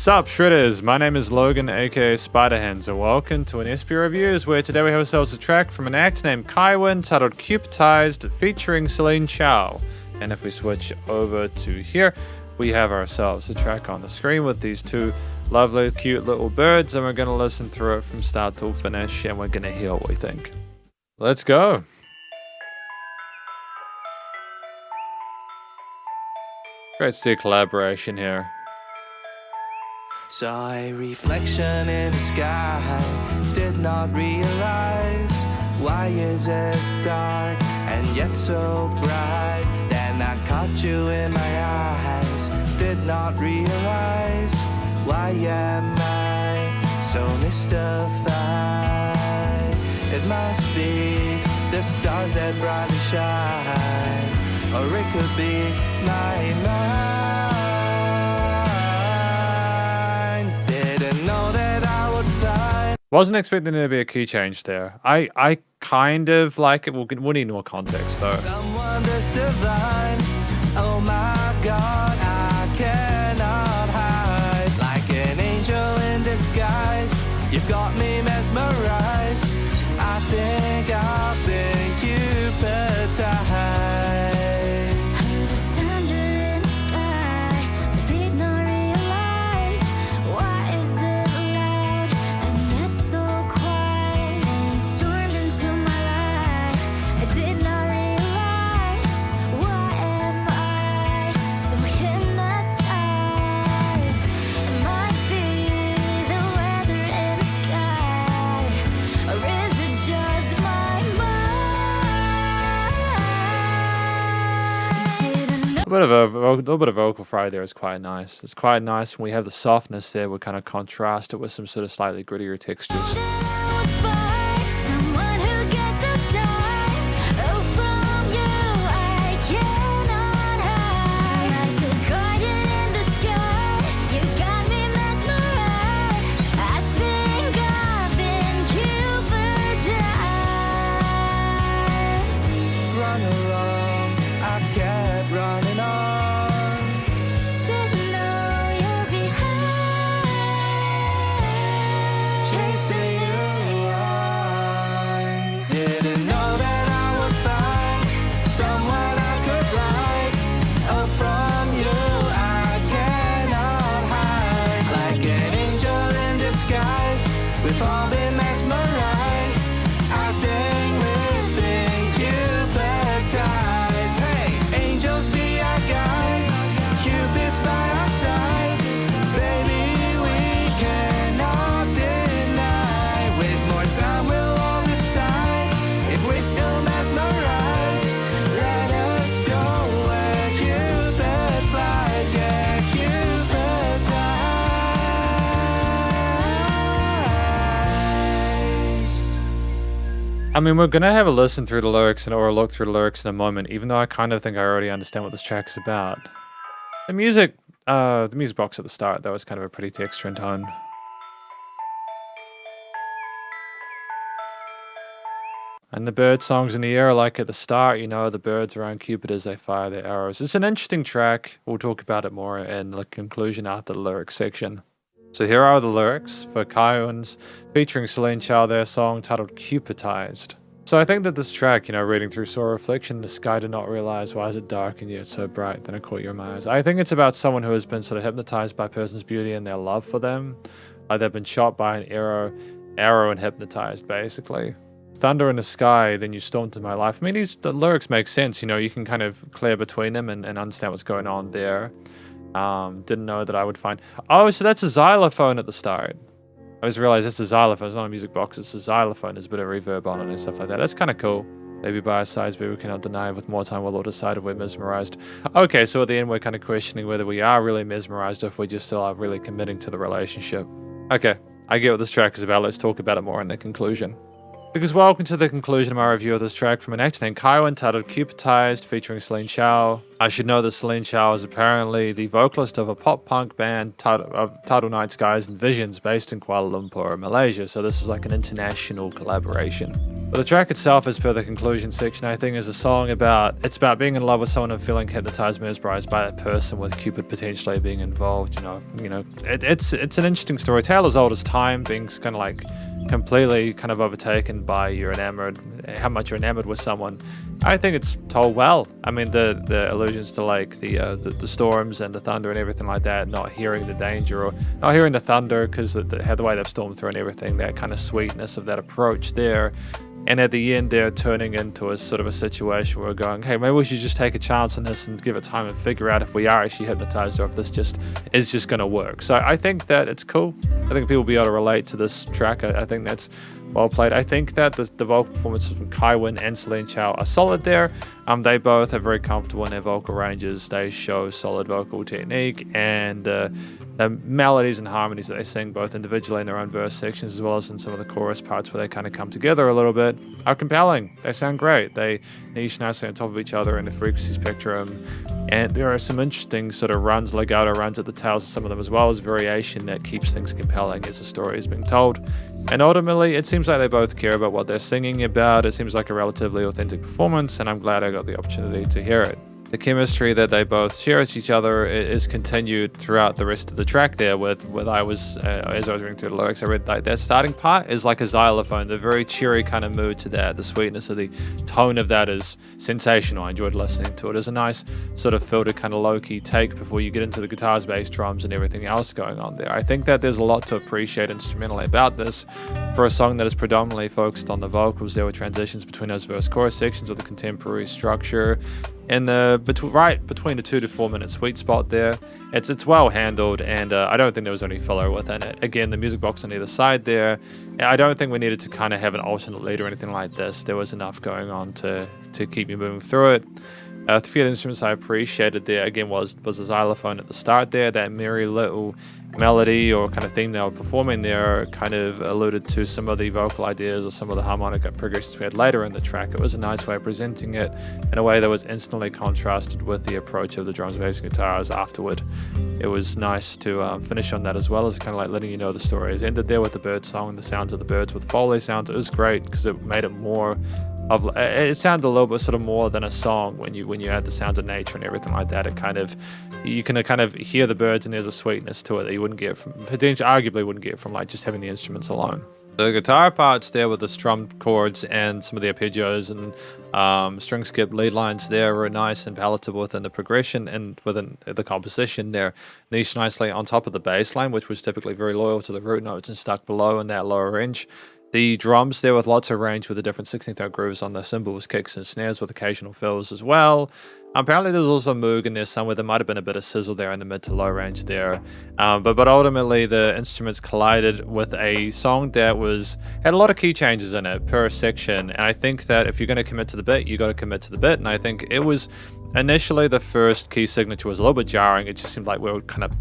Sup Shredders, my name is Logan aka Spiderhands and welcome to an SP Reviews where today we have ourselves a track from an act named Kaiwyn titled Cupidtised featuring Celyn Chow. And if we switch over to here, we have ourselves a track on the screen with these two lovely cute little birds, and we're going to listen through it from start to finish and we're going to hear what we think. Let's go! Great to see a collaboration here. Saw a reflection in the sky, did not realize why is it dark and yet so bright. Then I caught you in my eyes, did not realize why am I so mystified. It must be the stars that brightly shine, or it could be my mind. Wasn't expecting there to be a key change there. I kind of like it. We'll need more context though. Someone this divine, oh my God, I cannot hide. Like an angel in disguise, you've got me mesmerized. I think I've been Cupidtised. A little bit of vocal fry there is quite nice. It's quite nice when we have the softness there. We kind of contrast it with some sort of slightly grittier textures. We've all been mesmerized. I think we've been Cupidtised. Hey, angels be our guide, Cupid's by our side. Baby, we cannot deny. With more time, we'll all decide if we're still mesmerized. Let us go where Cupid flies. Yeah, Cupidtised. I mean, we're gonna have a listen through the lyrics or a look through the lyrics in a moment, even though I kind of think I already understand what this track is about. The music box at the start, that was kind of a pretty texture and tone. And the bird songs in the air, like at the start, you know, the birds around Cupid as they fire their arrows. It's an interesting track. We'll talk about it more in the conclusion after the lyrics section. So here are the lyrics for Kaiwyn's featuring Celyn Chow, their song titled Cupidtised. So I think that this track, you know, reading through saw a reflection, the sky did not realize why is it dark and yet so bright, then I caught you in my eyes. I think it's about someone who has been sort of hypnotized by a person's beauty and their love for them. Like they've been shot by an arrow and hypnotized basically. Thunder in the sky, then you stormed into my life. I mean, the lyrics make sense, you know, you can kind of clear between them and understand what's going on there. Didn't know that I would find... Oh, so that's a xylophone at the start. I just realized it's a xylophone. It's not a music box. It's a xylophone. There's a bit of reverb on it and stuff like that. That's kind of cool. Maybe by our sides, but we cannot deny with more time we'll all decide if we're mesmerized. Okay, so at the end, we're kind of questioning whether we are really mesmerized or if we just still are really committing to the relationship. Okay, I get what this track is about. Let's talk about it more in the conclusion. Because welcome to the conclusion of my review of this track from an act named Kaiwyn titled Cupidtised featuring Celyn Chow. I should know that Celyn Chow is apparently the vocalist of a pop-punk band titled Night Skies and Visions based in Kuala Lumpur, Malaysia, so this is like an international collaboration. But the track itself, as per the conclusion section, I think is a song about being in love with someone and feeling hypnotized, mesmerized by that person, with Cupid potentially being involved. It's an interesting story, tale as old as time, being kind of like completely kind of overtaken by how much you're enamored with someone. I think it's told well. I mean, the allusions to like the storms and the thunder and everything like that, not hearing the danger or not hearing the thunder because the way they've stormed through and everything, that kind of sweetness of that approach there. And at the end, they're turning into a sort of a situation where we're going, hey, maybe we should just take a chance on this and give it time and figure out if we are actually hypnotized or if this is just going to work. So I think that it's cool. I think people will be able to relate to this track. I think that's well played. I think that the vocal performances from Kaiwyn and Celyn Chow are solid there. They both are very comfortable in their vocal ranges. They show solid vocal technique, and the melodies and harmonies that they sing both individually in their own verse sections as well as in some of the chorus parts where they kind of come together a little bit are compelling. They sound great. They niche nicely on top of each other in the frequency spectrum, and there are some interesting sort of legato runs at the tails of some of them, as well as variation that keeps things compelling as the story is being told. And ultimately, it seems like they both care about what they're singing about. It seems like a relatively authentic performance, and I'm glad I got the opportunity to hear it. The chemistry that they both share with each other is continued throughout the rest of the track there as I was reading through the lyrics, I read like that starting part is like a xylophone, the very cheery kind of mood to that. The sweetness of the tone of that is sensational. I enjoyed listening to it. It's a nice sort of filtered kind of low-key take before you get into the guitars, bass, drums, and everything else going on there. I think that there's a lot to appreciate instrumentally about this. For a song that is predominantly focused on the vocals, there were transitions between those verse-chorus sections with a contemporary structure. And between the 2 to 4 minute sweet spot there, it's well handled, and I don't think there was any filler within it. Again, the music box on either side there, I don't think we needed to kind of have an alternate lead or anything like this. There was enough going on to keep you moving through it. A few of the instruments I appreciated there, again, was a xylophone at the start there. That merry little melody or kind of theme they were performing there kind of alluded to some of the vocal ideas or some of the harmonic progressions we had later in the track. It was a nice way of presenting it in a way that was instantly contrasted with the approach of the drums, bass, and guitars afterward. It was nice to finish on that, as well as kind of like letting you know the story is ended there with the bird song and the sounds of the birds with Foley sounds. It was great because it made it more it sounded a little bit sort of more than a song when you add the sounds of nature and everything like that. You can kind of hear the birds, and there's a sweetness to it that you wouldn't get from, potentially, arguably wouldn't get from like just having the instruments alone. The guitar parts there with the strummed chords and some of the arpeggios and string skip lead lines there were nice and palatable within the progression and within the composition there. Niche nicely on top of the bass line, which was typically very loyal to the root notes and stuck below in that lower range. The drums there with lots of range with the different 16th note grooves on the cymbals, kicks, and snares with occasional fills as well. Apparently there was also a moog in there somewhere. There might have been a bit of sizzle there in the mid to low range there. But ultimately the instruments collided with a song that had a lot of key changes in it per section. And I think that if you're going to commit to the bit, you got to commit to the bit. And I think it was initially the first key signature was a little bit jarring. It just seemed like we were kind of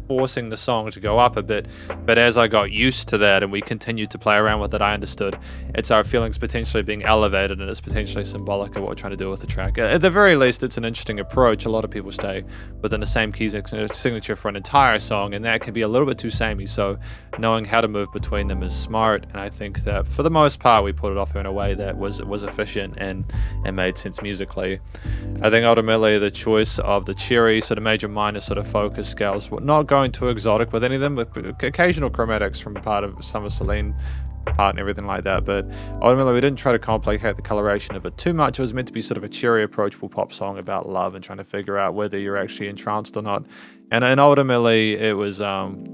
forcing the song to go up a bit, but as I got used to that and we continued to play around with it, I understood it's our feelings potentially being elevated and it's potentially symbolic of what we're trying to do with the track. At the very least, it's an interesting approach. A lot of people stay within the same key signature for an entire song, and that can be a little bit too samey, so knowing how to move between them is smart, and I think that for the most part we put it off in a way that was efficient and made sense musically. I think ultimately the choice of the cheery sort of major minor sort of focus scales were not going too exotic with any of them, with occasional chromatics from part of some of Celyn part and everything like that, but ultimately we didn't try to complicate the coloration of it too much. It was meant to be sort of a cheery, approachable pop song about love and trying to figure out whether you're actually entranced or not, and ultimately it was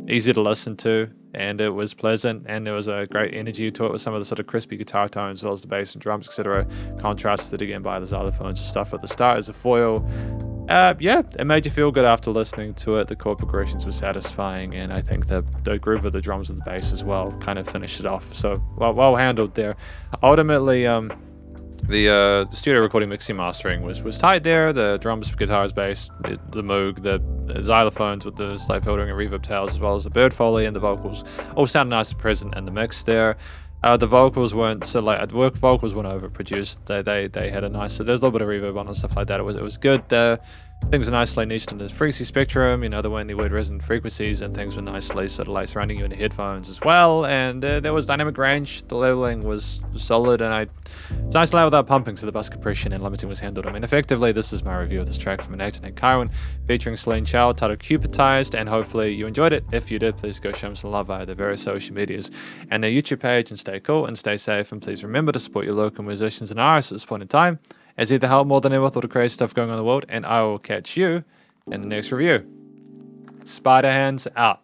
easy to listen to, and it was pleasant, and there was a great energy to it with some of the sort of crispy guitar tones as well as the bass and drums, etc., contrasted again by the xylophones and stuff at the start as a foil. It made you feel good after listening to it. The chord progressions were satisfying, and I think the groove of the drums and the bass as well kind of finished it off. So well handled there. Ultimately, the studio recording, mixing, mastering was tight there. The drums, guitars, bass, the moog, the xylophones with the slight filtering and reverb tails, as well as the bird foley and the vocals, all sounded nice and present in the mix there. The vocals weren't vocals weren't overproduced. They had a nice, so there's a little bit of reverb on and stuff like that. It was good. Things were nicely niched in the frequency spectrum, you know, there weren't any weird resonant frequencies, and things were nicely sort of like surrounding you in the headphones as well. And there was dynamic range, the leveling was solid, and it's nice to loud without pumping, so the bus compression and limiting was handled. I mean, effectively, this is my review of this track from an actor named Kaiwyn, featuring Celyn Chow, titled Cupidtised, and hopefully you enjoyed it. If you did, please go show them some love via their various social medias and their YouTube page, and stay cool and stay safe, and please remember to support your local musicians and artists at this point in time, as either help more than ever with all the crazy stuff going on in the world, and I will catch you in the next review. Spiderhands out.